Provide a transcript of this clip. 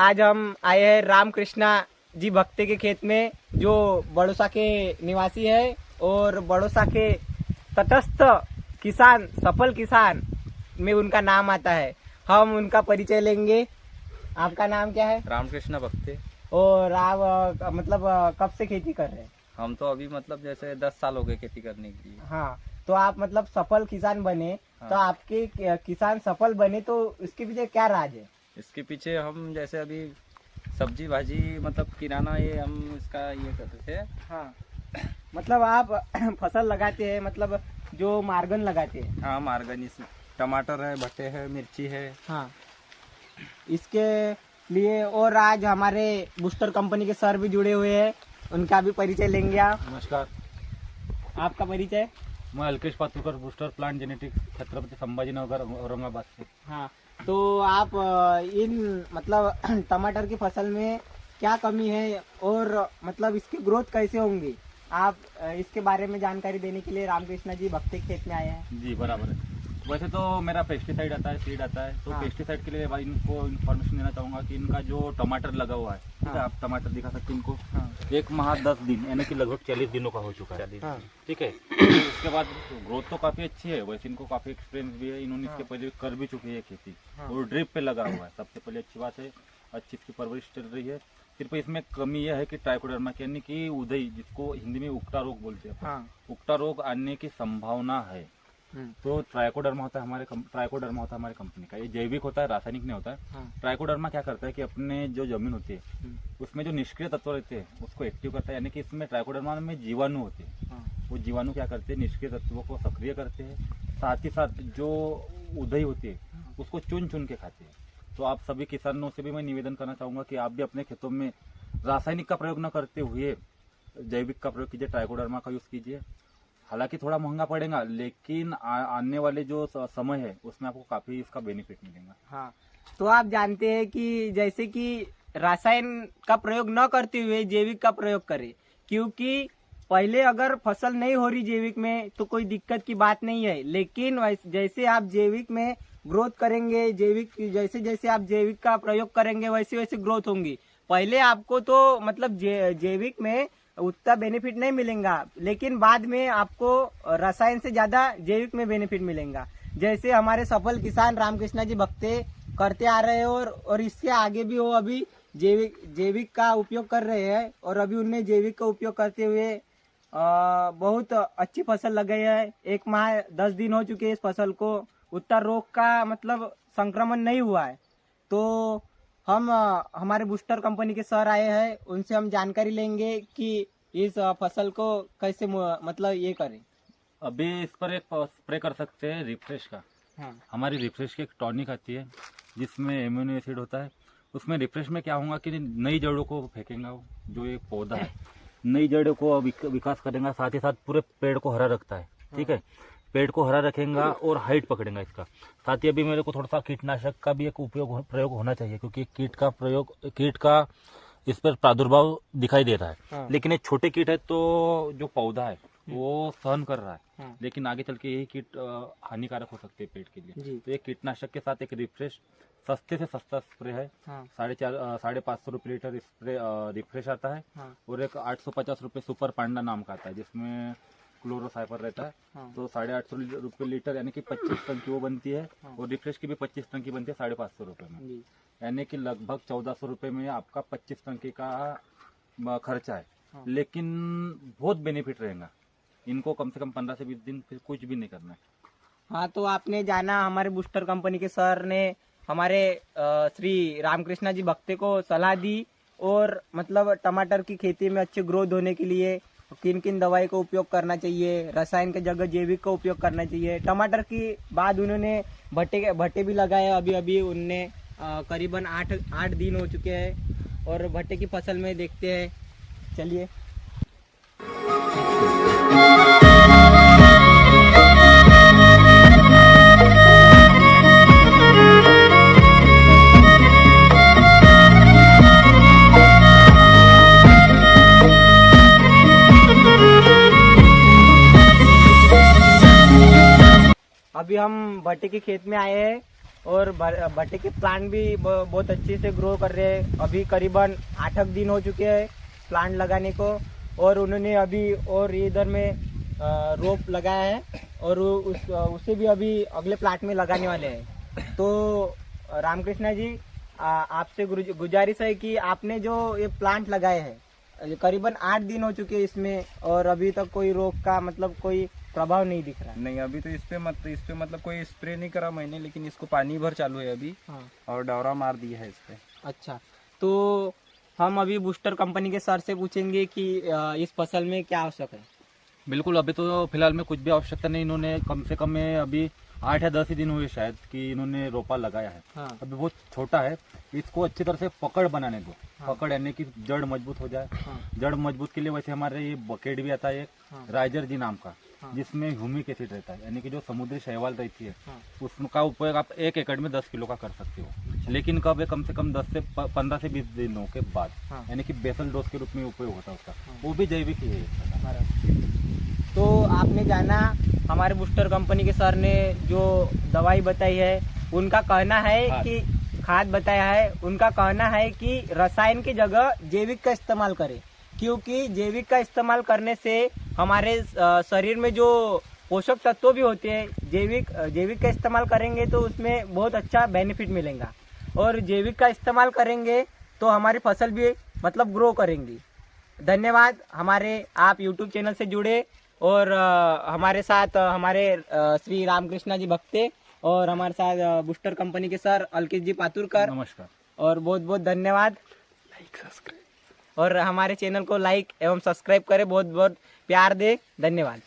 आज हम आए हैं रामकृष्णा जी भक्ते के खेत में, जो बड़ौसा के निवासी है और बड़ौसा के तटस्थ किसान, सफल किसान में उनका नाम आता है। हम उनका परिचय लेंगे। आपका नाम क्या है? रामकृष्ण भक्ते। और आप मतलब कब से खेती कर रहे हैं? हम तो अभी मतलब जैसे 10 साल हो गए खेती करने के लिए। हाँ, तो आप मतलब सफल किसान बने। हाँ। तो आपके किसान सफल बने तो इसके पीछे क्या राज है? इसके पीछे हम जैसे अभी सब्जी भाजी मतलब किराना ये हम इसका ये करते थे। हाँ, मतलब आप फसल लगाते हैं, मतलब जो मार्गन लगाते हैं। हाँ, मार्गन, टमाटर है, भट्टे है, मिर्ची है। हाँ, इसके लिए और आज हमारे बूस्टर कंपनी के सर भी जुड़े हुए हैं, उनका भी परिचय लेंगे आप। नमस्कार, आपका परिचय? मैं Alkesh Paturkar, booster plant genetics, Chhatrapati Sambhajinagar, Aurangabad से। हाँ, तो आप इन मतलब टमाटर की फसल में क्या कमी है और मतलब इसकी ग्रोथ कैसे होंगी, आप इसके बारे में जानकारी देने के लिए रामकृष्णा जी भक्ते खेत में आए हैं। जी बराबर है। वैसे तो मेरा पेस्टिसाइड आता है, सीड आता है, तो हाँ। पेस्टिसाइड के लिए भाई इनको इन्फॉर्मेशन देना चाहूंगा कि इनका जो टमाटर लगा हुआ है, ठीक है, हाँ। आप टमाटर दिखा सकते हैं इनको। हाँ। 1 माह 10 दिन यानी कि लगभग 40 दिनों का हो चुका है। हाँ। ठीक है। उसके बाद ग्रोथ तो काफी अच्छी है, वैसे इनको काफी एक्सपीरियंस भी है, इन्होंने इसके पहले कर भी चुकी है खेती। हाँ। और ड्रिप पे लगा हुआ है, सबसे पहले अच्छी बात है, अच्छी इसकी परवरिश चल रही है। सिर्फ इसमें कमी यह है कि ट्राइकोडर्मा यानी कि उदय, जिसको हिंदी में उकटा रोग बोलते हैं, हाँ। उकटा रोग आने की संभावना है। तो ट्राइकोडर्मा होता है हमारे कंपनी का, ये जैविक होता है, रासायनिक नहीं होता है। हाँ। ट्राइकोडर्मा क्या करता है कि अपने जो जमीन होती है उसमें जो निष्क्रिय तत्व रहते हैं उसको एक्टिव करता है, यानी कि इसमें ट्राइकोडर्मा में जीवाणु होते हैं। हाँ। वो जीवाणु क्या करते हैं, निष्क्रिय तत्वों को सक्रिय करते हैं, साथ ही साथ जो उदय होती है उसको चुन चुन के खाते हैं। तो आप सभी किसानों से भी मैं निवेदन करना चाहूंगा कि आप भी अपने खेतों में रासायनिक का प्रयोग न करते हुए जैविक का प्रयोग कीजिए, ट्राइकोडर्मा का यूज कीजिए। हालांकि थोड़ा महंगा पड़ेगा, लेकिन आने वाले जो समय है उसमें आपको काफी इसका बेनिफिट मिलेगा। हाँ, तो आप जानते हैं कि जैसे कि रासायन का प्रयोग न करते हुए जैविक का प्रयोग करें, क्योंकि पहले अगर फसल नहीं हो रही जैविक में तो कोई दिक्कत की बात नहीं है, लेकिन जैसे आप जैविक में ग्रोथ करेंगे, जैसे जैसे आप जैविक का प्रयोग करेंगे वैसे वैसे ग्रोथ होंगी। पहले आपको तो मतलब जैविक में उतना बेनिफिट नहीं मिलेगा, लेकिन बाद में आपको रसायन से ज्यादा जैविक में बेनिफिट मिलेगा। जैसे हमारे सफल किसान रामकृष्णा जी भक्ते करते आ रहे हैं और इसके आगे भी वो अभी जैविक का उपयोग कर रहे हैं, और अभी उनने जैविक का उपयोग करते हुए बहुत अच्छी फसल लगाई है। 1 माह 10 दिन हो चुके हैं इस फसल को, उतना रोग का मतलब संक्रमण नहीं हुआ है। तो हम हमारे बूस्टर कंपनी के सर आए हैं, उनसे हम जानकारी लेंगे कि इस फसल को कैसे मतलब ये करें। अभी इस पर एक स्प्रे कर सकते हैं रिफ्रेश का। हाँ। हमारी रिफ्रेश की एक टॉनिक आती है जिसमें एमिनो एसिड होता है। उसमें रिफ्रेश में क्या होगा कि नई जड़ों को फेंकेगा, वो जो एक पौधा है नई जड़ों को विकास करेगा, साथ ही साथ पूरे पेड़ को हरा रखता है। ठीक है, पेड़ को हरा रखेगा और हाइट पकड़ेगा इसका। साथ ही अभी मेरे को थोड़ा सा कीटनाशक का भी एक प्रयोग होना चाहिए, क्योंकि कीट का इस पर प्रादुर्भाव दिखाई दे रहा है। हाँ। लेकिन एक छोटे कीट है तो जो पौधा है वो सहन कर रहा है। हाँ। लेकिन आगे चल के यही कीट हानिकारक हो सकते हैं पेड़ के लिए। जी। तो एक कीटनाशक के साथ एक रिफ्रेश, सस्ते से सस्ता स्प्रे है। हाँ। 550 रुपये लीटर स्प्रे रिफ्रेश आता है। हाँ। और एक 850 रुपये सुपर पांडा नाम का आता है, जिसमें क्लोरोसाइफर रहता है। हाँ। तो 850 रुपये लीटर यानी कि 25 टन की वो बनती है। हाँ। और रिफ्रेश की भी 25 टन की बनती है 550 रुपये में, जी। यानी कि लगभग 1400 रुपये में आपका 25 टन का खर्चा है। हाँ। लेकिन बहुत बेनिफिट रहेगा, इनको कम से कम 15 से 20 दिन फिर कुछ भी नहीं करना है। हाँ, तो आपने जाना हमारे बूस्टर कंपनी के सर ने हमारे श्री रामकृष्णा जी भक्ते को सलाह दी, और मतलब टमाटर की खेती में अच्छी ग्रोथ होने के लिए किन किन दवाई का उपयोग करना चाहिए, रसायन के जगह जैविक का उपयोग करना चाहिए। टमाटर की बाद उन्होंने भट्टे भी लगाए, अभी उनने करीबन 8 दिन हो चुके हैं, और भट्टे की फसल में देखते हैं। चलिए। अभी हम भट्टे के खेत में आए हैं और भट्टे के प्लांट भी बहुत अच्छे से ग्रो कर रहे हैं। अभी करीबन 8 दिन हो चुके हैं प्लांट लगाने को, और उन्होंने अभी और इधर में रोप लगाया है और उसे भी अभी अगले प्लांट में लगाने वाले हैं। तो रामकृष्णा जी, आपसे गुजारिश है कि आपने जो ये प्लांट लगाए हैं करीबन 8 दिन हो चुके हैं इसमें, और अभी तक कोई रोग का मतलब कोई प्रभाव नहीं दिख रहा है। नहीं, अभी तो इस पे मतलब कोई स्प्रे नहीं करा मैंने, लेकिन इसको पानी भर चालू है अभी। हाँ। और डवरा मार दिया है इस पे। अच्छा, तो हम अभी बूस्टर कंपनी के सर से पूछेंगे कि इस फसल में क्या आवश्यक है। बिल्कुल, अभी तो फिलहाल में कुछ भी आवश्यकता नहीं। इन्होंने कम से कम में अभी 8 या 10 ही दिन हुए शायद कि इन्होंने रोपा लगाया है। हाँ। अभी बहुत छोटा है, इसको अच्छी तरह से पकड़ बनाने दो। हाँ। पकड़ यानी कि जड़ मजबूत हो जाए। हाँ। जड़ मजबूत के लिए वैसे हमारे ये बकेट भी आता है एक, हाँ। राइजर जी नाम का, हाँ। जिसमें ह्यूमिक एसिड रहता है, यानी कि जो समुद्री शैवाल रहती है हाँ। उसका उपयोग आप 1 एकड़ में 10 किलो का कर सकते हो। लेकिन कब है, कम से कम 15 से 20 दिनों के बाद, हाँ। यानी कि बेसल डोज के रूप में उपयोग होता है उसका। हाँ। वो भी जैविक ही है। तो आपने जाना हमारे बूस्टर कंपनी के सर ने जो दवाई बताई है, उनका कहना है कि खाद बताया है, उनका कहना है कि रसायन की जगह जैविक का इस्तेमाल करें, क्योंकि जैविक का इस्तेमाल करने से हमारे शरीर में जो पोषक तत्व भी होते हैं, जैविक का इस्तेमाल करेंगे तो उसमें बहुत अच्छा बेनिफिट मिलेगा, और जैविक का इस्तेमाल करेंगे तो हमारी फसल भी मतलब ग्रो करेंगी। धन्यवाद, हमारे आप YouTube चैनल से जुड़े और हमारे साथ हमारे श्री रामकृष्णा जी भक्ते और हमारे साथ बूस्टर कंपनी के सर अलकेश जी पातुरकर, नमस्कार और बहुत बहुत धन्यवाद। लाइक सब्सक्राइब और हमारे चैनल को लाइक एवं सब्सक्राइब करें, बहुत बहुत प्यार दे। धन्यवाद।